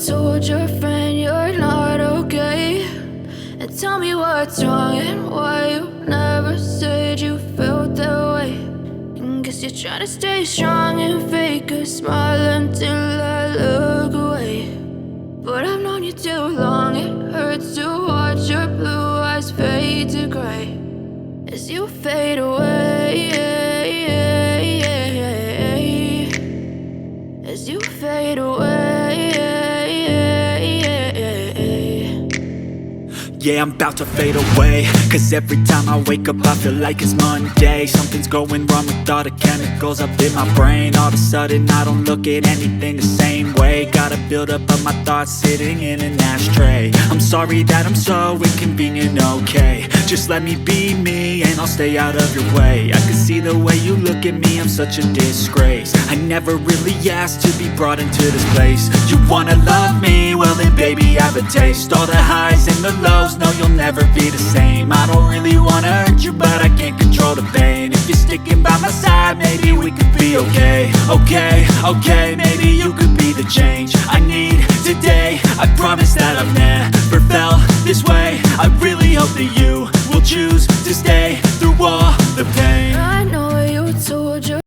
told your friend you're not okay? And tell me what's wrong and why you never said you felt that way. And guess you're trying to stay strong and fake a smile until I look away. But I've known you too long, it hurts to watch your blue eyes fade to gray as you fade away, as you fade away. Yeah, I'm about to fade away, cause every time I wake up I feel like it's Monday. Something's going wrong with all the chemicals up in my brain. All of a sudden I don't look at anything the same way. Gotta build up of my thoughts sitting in an ashtray. I'm sorry that I'm so inconvenient, okay? Just let me be me and I'll stay out of your way. I can see the way you look at me, I'm such a disgrace. I never really asked to be brought into this place. You wanna love me? Well then baby I have a taste. All the highs and the lows, no you'll never be the same. I don't really wanna hurt you but I can't control the pain. If you're sticking by my side maybe we could be okay. Okay, maybe you could be the change I need today. I promise that I've never